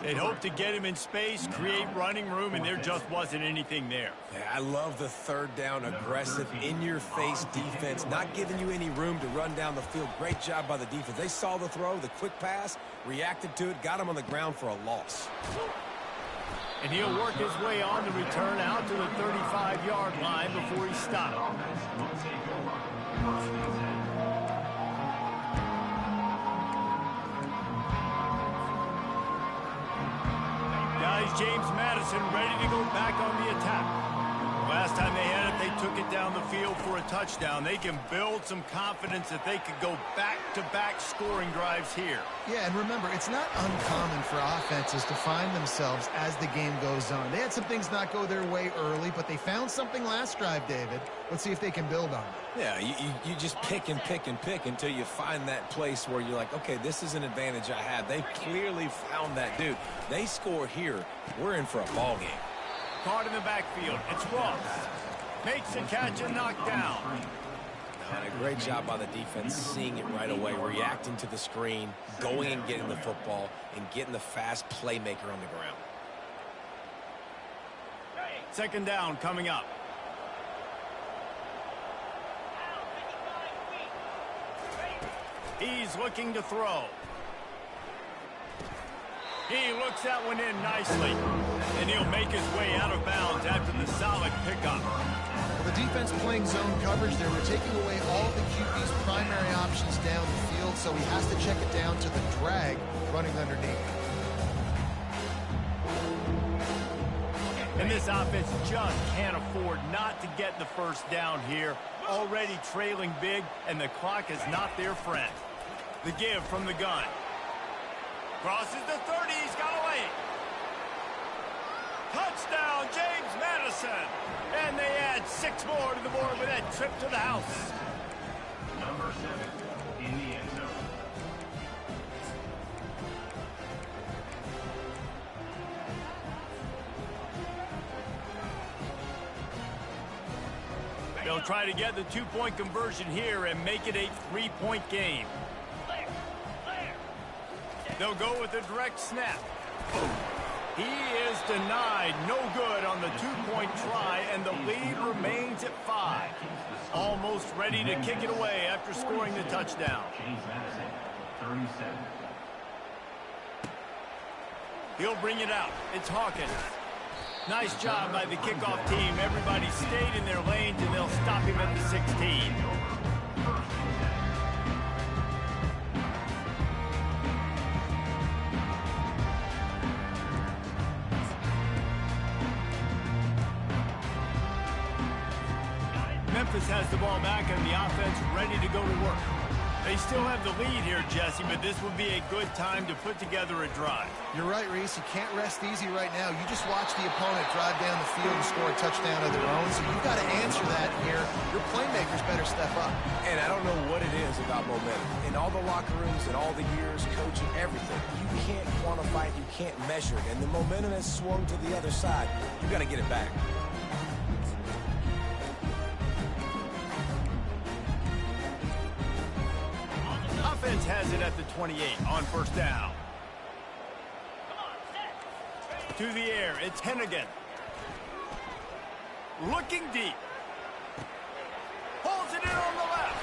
They'd hoped to get him in space, create running room, and there just wasn't anything there. Yeah, I love the 3rd down, aggressive, in-your-face defense, not giving you any room to run down the field. Great job by the defense. They saw the throw, the quick pass, reacted to it, got him on the ground for a loss. And he'll work his way on the return out to the 35-yard line before he stopped. Guys, James Madison ready to go back on the attack. Last time they had it, they took it down the field for a touchdown. They can build some confidence that they could go back-to-back scoring drives here. Yeah, and remember, it's not uncommon for offenses to find themselves as the game goes on. They had some things not go their way early, but they found something last drive, David. Let's see if they can build on it. Yeah, you just pick and pick and pick until you find that place where you're like, okay, this is an advantage I have. They clearly found that, dude. They score here, we're in for a ball game. Caught in the backfield. It's Ross. Makes the catch and knocked down. And a great job by the defense seeing it right away, reacting to the screen, going and getting the football, and getting the fast playmaker on the ground. 2nd down coming up. He's looking to throw. He looks that one in nicely. And he'll make his way out of bounds after the solid pickup. Well, the defense defense playing zone coverage there. They're taking away all of the QB's primary options down the field, so he has to check it down to the drag running underneath. And this offense just can't afford not to get the first down here. Already trailing big, and the clock is not their friend. The give from the gun. Crosses the 30, he's got away. Touchdown, James Madison. And they add 6 more to the board with that trip to the house. Number 7 in the end zone. They'll try to get the 2-point conversion here and make it a 3-point game. They'll go with a direct snap. He is denied. No good on the 2-point try, and the lead remains at 5. Almost ready to kick it away after scoring the touchdown. James Madison, 37. He'll bring it out. It's Hawkins. Nice job by the kickoff team. Everybody stayed in their lanes, and they'll stop him at the 16. Memphis has the ball back, and the offense ready to go to work. They still have the lead here, Jesse, but this would be a good time to put together a drive. You're right, Reese. You can't rest easy right now. You just watch the opponent drive down the field and score a touchdown of their own, so you've got to answer that here. Your playmakers better step up. And I don't know what it is about momentum. In all the locker rooms and all the years, coaching, everything, you can't quantify it, you can't measure it. And the momentum has swung to the other side. You got to get it back. Offense has it at the 28 on first down. To the air, it's Hennigan. Looking deep. Holds it in on the left.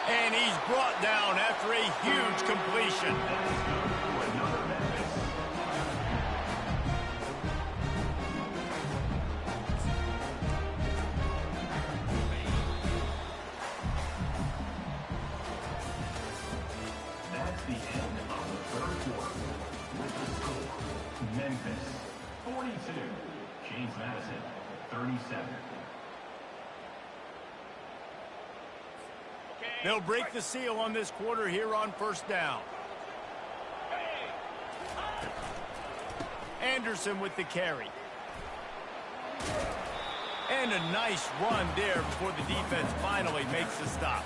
And he's brought down after a huge completion. The end of the third quarter. With the score, Memphis 42, James Madison 37. They'll break the seal on this quarter here on first down. Anderson with the carry. And a nice run there before the defense finally makes the stop.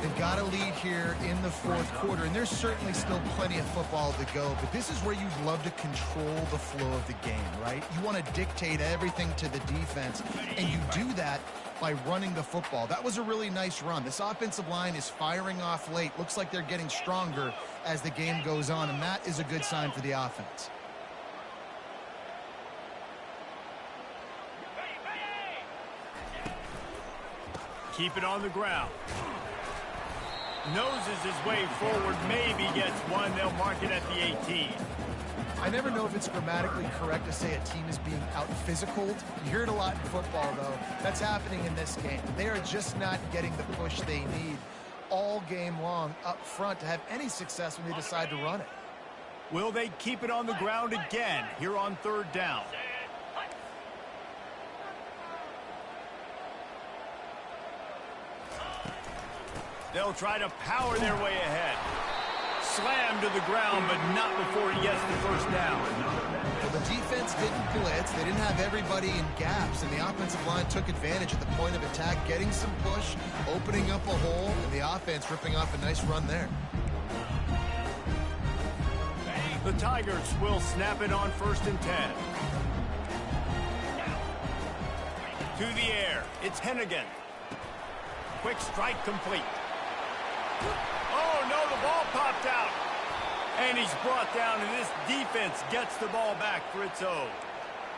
They've got a lead here in the fourth quarter, and there's certainly still plenty of football to go, but this is where you'd love to control the flow of the game, right? You want to dictate everything to the defense, and you do that by running the football. That was a really nice run. This offensive line is firing off late. Looks like they're getting stronger as the game goes on, and that is a good sign for the offense. Keep it on the ground. Noses his way forward, maybe gets one. They'll mark it at the 18. I never know if it's grammatically correct to say a team is being out-physicaled. You hear it a lot in football, though. That's happening in this game. They are just not getting the push they need all game long up front to have any success when they decide to run it. Will they keep it on the ground again here on third down? They'll try to power their way ahead. Slammed to the ground, but not before he gets the first down. Well, the defense didn't blitz. They didn't have everybody in gaps, and the offensive line took advantage at the point of attack, getting some push, opening up a hole, and the offense ripping off a nice run there. The Tigers will snap it on 1st and 10. To the air, it's Hennigan. Quick strike complete. Oh, no, the ball popped out. And he's brought down, and this defense gets the ball back for its own.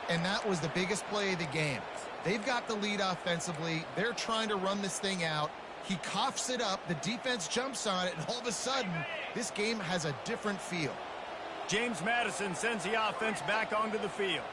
And that was the biggest play of the game. They've got the lead offensively. They're trying to run this thing out. He coughs it up. The defense jumps on it, and all of a sudden, this game has a different feel. James Madison sends the offense back onto the field.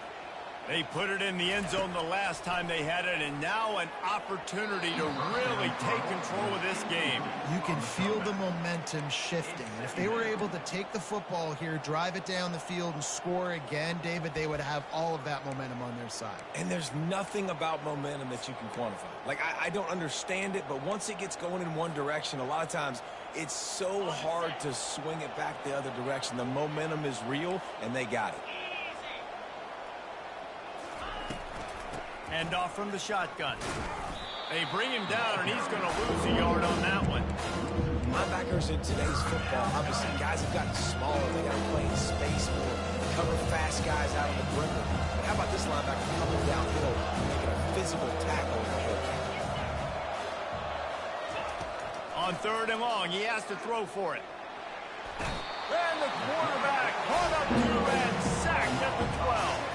They put it in the end zone the last time they had it, and now an opportunity to really take control of this game. You can feel the momentum shifting. And if they were able to take the football here, drive it down the field, and score again, David, they would have all of that momentum on their side. And there's nothing about momentum that you can quantify. Like, I don't understand it, but once it gets going in one direction, a lot of times it's so hard to swing it back the other direction. The momentum is real, and they got it. Hand off from the shotgun. They bring him down, and he's going to lose a yard on that one. Linebackers in today's football, obviously, guys have gotten smaller. They got to play in space more, cover fast guys out on the perimeter. But how about this linebacker coming downhill, making a physical tackle in the hole? On 3rd and long, he has to throw for it. And the quarterback caught up to and sacked at the 12.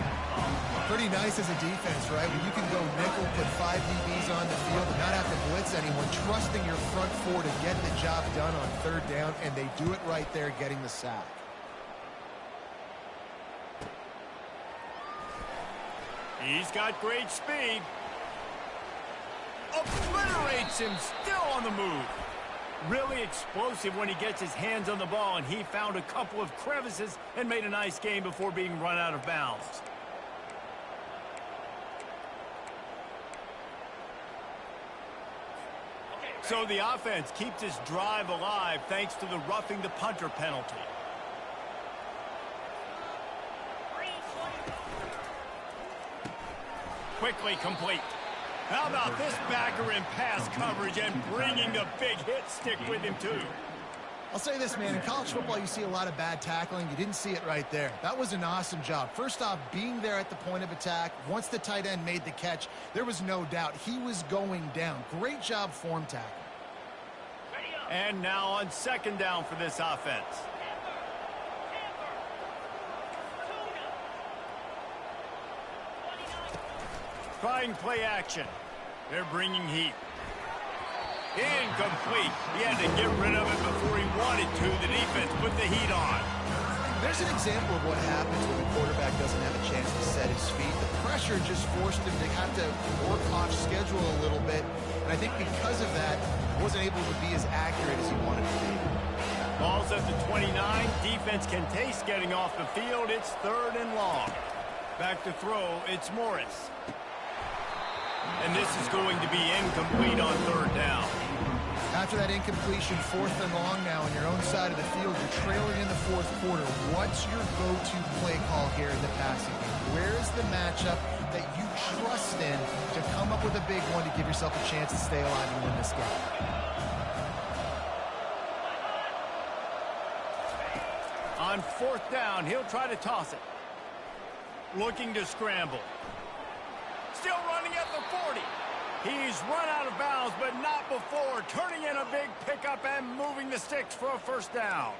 Pretty nice as a defense, right? When you can go nickel, put 5 DBs on the field, and not have to blitz anyone, trusting your front four to get the job done on 3rd down, and they do it right there, getting the sack. He's got great speed. Obliterates him, still on the move. Really explosive when he gets his hands on the ball, and he found a couple of crevices and made a nice game before being run out of bounds. So the offense keeps this drive alive thanks to the roughing the punter penalty. Quickly complete. How about this backer in pass coverage and bringing the big hit stick with him too? I'll say this, man. In college football, you see a lot of bad tackling. You didn't see it right there. That was an awesome job. First off, being there at the point of attack. Once the tight end made the catch, there was no doubt he was going down. Great job form tackle. And now on 2nd down for this offense. Trying play action. They're bringing heat. Incomplete. He had to get rid of it before he wanted to. The defense put the heat on. There's an example of what happens when the quarterback doesn't have a chance to set his feet. The pressure just forced him to have to work off schedule a little bit. And I think because of that, he wasn't able to be as accurate as he wanted to be. Ball's at the 29. Defense can taste getting off the field. It's 3rd and long. Back to throw. It's Morris. And this is going to be incomplete on 3rd down. After that incompletion, 4th and long now on your own side of the field, you're trailing in the 4th quarter. What's your go-to play call here in the passing game? Where's the matchup that you trust in to come up with a big one to give yourself a chance to stay alive and win this game? On 4th down, he'll try to toss it. Looking to scramble. Still running at the 40. He's run out of bounds, but not before. Turning in a big pickup and moving the sticks for a 1st down.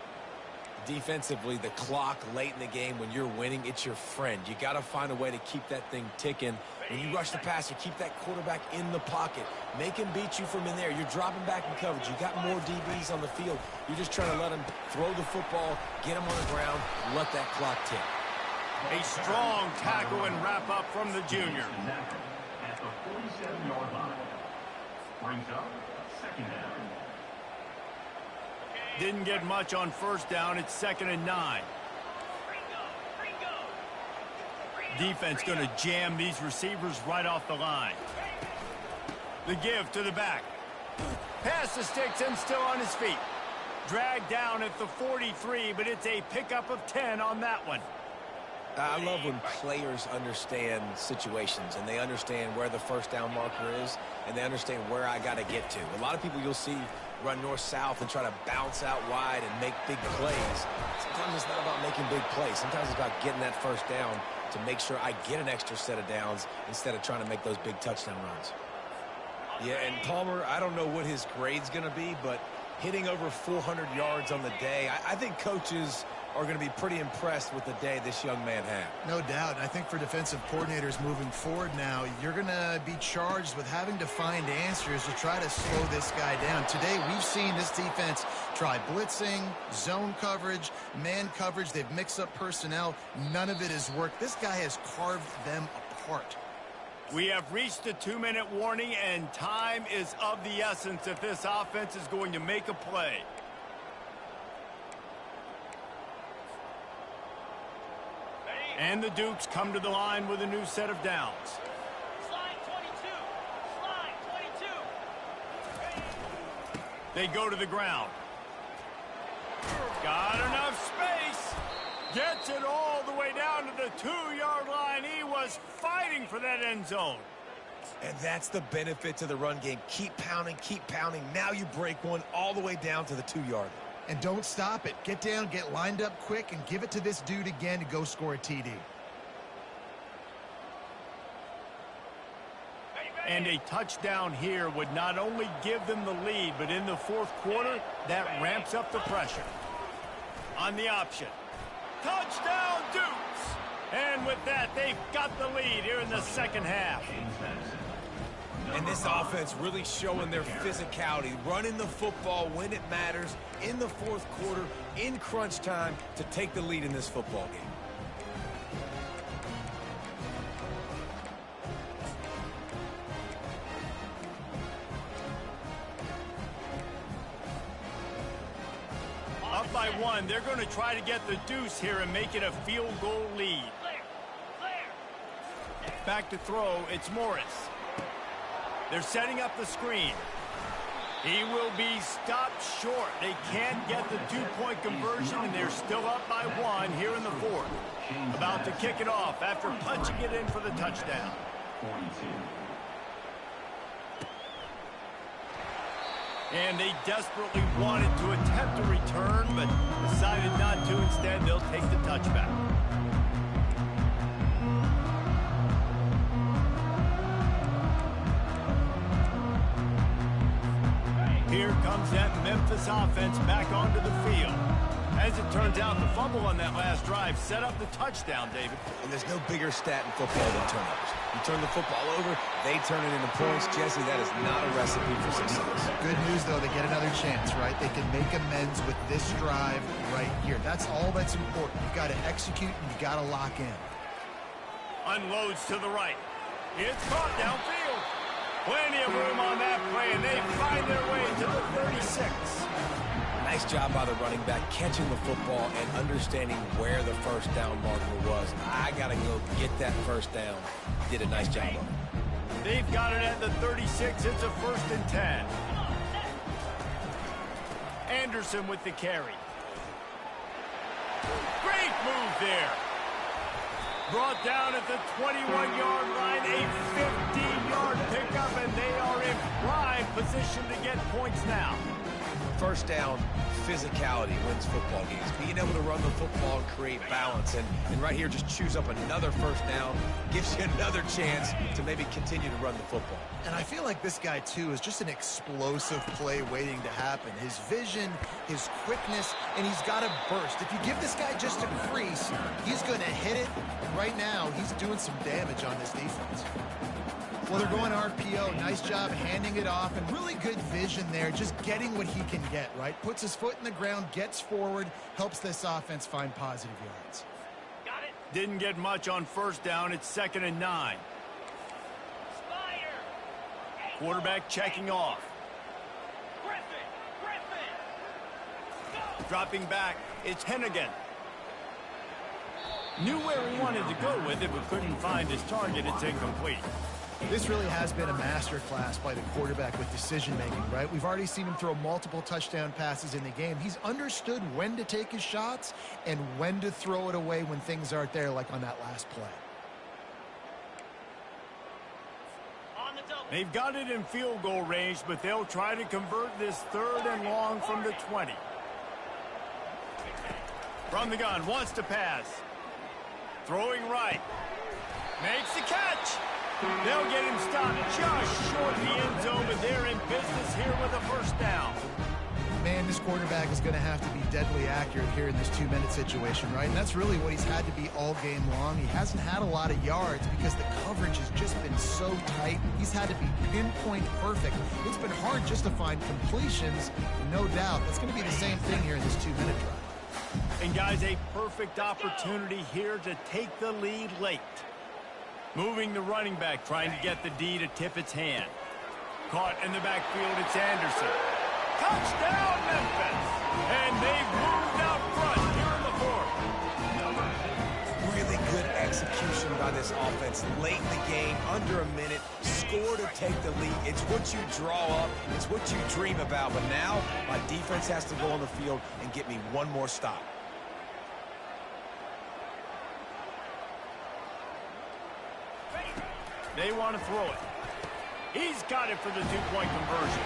Defensively, the clock late in the game, when you're winning, it's your friend. You got to find a way to keep that thing ticking. When you rush the passer, keep that quarterback in the pocket. Make him beat you from in there. You're dropping back in coverage. You got more DBs on the field. You're just trying to let him throw the football, get him on the ground, let that clock tick. A strong tackle and wrap up from the junior. At the 47-yard line. Brings up 2nd down. Didn't get much on 1st down. It's 2nd and 9. Defense going to jam these receivers right off the line. The give to the back. Pass the sticks and still on his feet. Dragged down at the 43, but it's a pickup of 10 on that one. I love when players understand situations and they understand where the 1st down marker is and they understand where I got to get to. A lot of people you'll see run north-south and try to bounce out wide and make big plays. Sometimes it's not about making big plays. Sometimes it's about getting that 1st down to make sure I get an extra set of downs instead of trying to make those big touchdown runs. Yeah, and Palmer, I don't know what his grade's going to be, but hitting over 400 yards on the day, I think coaches are going to be pretty impressed with the day this young man had. No doubt. And I think for defensive coordinators moving forward now, you're going to be charged with having to find answers to try to slow this guy down. Today, we've seen this defense try blitzing, zone coverage, man coverage. They've mixed up personnel. None of it has worked. This guy has carved them apart. We have reached the 2-minute warning, and time is of the essence if this offense is going to make a play. And the Dukes come to the line with a new set of downs. Slide 22. Slide 22. They go to the ground. Got enough space. Gets it all the way down to the 2-yard line. He was fighting for that end zone. And that's the benefit to the run game. Keep pounding, keep pounding. Now you break one all the way down to the 2-yard. And don't stop it. Get down, get lined up quick, and give it to this dude again to go score a TD. And a touchdown here would not only give them the lead, but in the fourth quarter, that ramps up the pressure. On the option. Touchdown, Dukes! And with that, they've got the lead here in the second half. And this offense really showing their physicality, running the football when it matters, in the fourth quarter, in crunch time, to take the lead in this football game. Up by one, they're going to try to get the deuce here and make it a field goal lead. Back to throw, it's Morris. They're setting up the screen. He will be stopped short. They can't get the 2-point conversion, and they're still up by one here in the fourth. About to kick it off after punching it in for the touchdown. 42. And they desperately wanted to attempt a return, but decided not to. Instead, they'll take the touchback. Here comes that Memphis offense back onto the field. As it turns out, the fumble on that last drive set up the touchdown, David. And there's no bigger stat in football than turnovers. You turn the football over, they turn it into points. Jesse, that is not a recipe for success. Good news, though, they get another chance, right? They can make amends with this drive right here. That's all that's important. You've got to execute, and you've got to lock in. Unloads to the right. It's caught downfield. Plenty of room on that play, and they find their way to the 36. Nice job by the running back catching the football and understanding where the first down marker was. I got to go get that first down. Did a nice job of it. They've got it at the 36. It's a 1st and 10. Anderson with the carry. Great move there. Brought down at the 21-yard line, a 50-yard pickup, and they are in prime position to get points now. First down, physicality wins football games. Being able to run the football and create balance. And right here, just choose up another first down, gives you another chance to maybe continue to run the football. And I feel like this guy, too, is just an explosive play waiting to happen. His vision, his quickness, and he's got a burst. If you give this guy just a crease, he's going to hit it. And right now, he's doing some damage on this defense. Well, they're going RPO. Nice job handing it off, and really good vision there, just getting what he can get, right? Puts his foot in the ground, gets forward, helps this offense find positive yards. Got it. Didn't get much on first down. It's 2nd and 9. Quarterback checking off. Dropping back, it's Hennigan. Knew where he wanted to go with it, but couldn't find his target. It's incomplete. This really has been a master class by the quarterback with decision-making, right? We've already seen him throw multiple touchdown passes in the game. He's understood when to take his shots and when to throw it away when things aren't there, like on that last play. They've got it in field goal range, but they'll try to convert this 3rd and long from the 20. From the gun, wants to pass. Throwing right. Makes the catch. They'll get him stopped just short of the end zone, but they're in business here with a first down. Man this quarterback is going to have to be deadly accurate here in this 2-minute situation, right? And that's really what he's had to be all game long. He hasn't had a lot of yards because the coverage has just been so tight. He's had to be pinpoint perfect. It's been hard just to find completions, no doubt. That's going to be the same thing here in this 2-minute drive. And guys, a perfect opportunity here to take the lead late. Moving the running back, trying to get the D to tip its hand. Caught in the backfield, it's Anderson. Touchdown, Memphis! And they've moved out front here in the fourth. Really good execution by this offense. Late in the game, under a minute, score to take the lead. It's what you draw up. It's what you dream about. But now, my defense has to go on the field and get me one more stop. They want to throw it. He's got it for the 2-point conversion.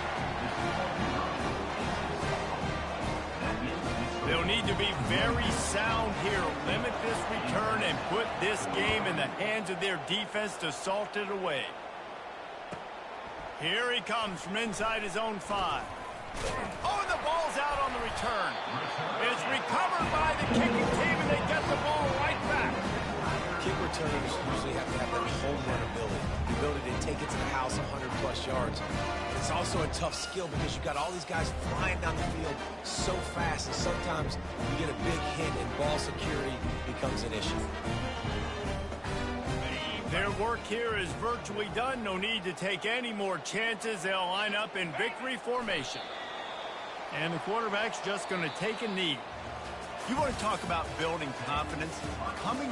They'll need to be very sound here. Limit this return and put this game in the hands of their defense to salt it away. Here he comes from inside his own 5. Oh, and the ball's out on the return. It's recovered by the kicking team, and they get the ball right back. Kick returners usually have to have that home run ability. The ability to take it to the house 100-plus yards. But it's also a tough skill because you've got all these guys flying down the field so fast, and sometimes you get a big hit and ball security becomes an issue. Their work here is virtually done. No need to take any more chances. They'll line up in victory formation. And the quarterback's just going to take a knee. You want to talk about building confidence? Coming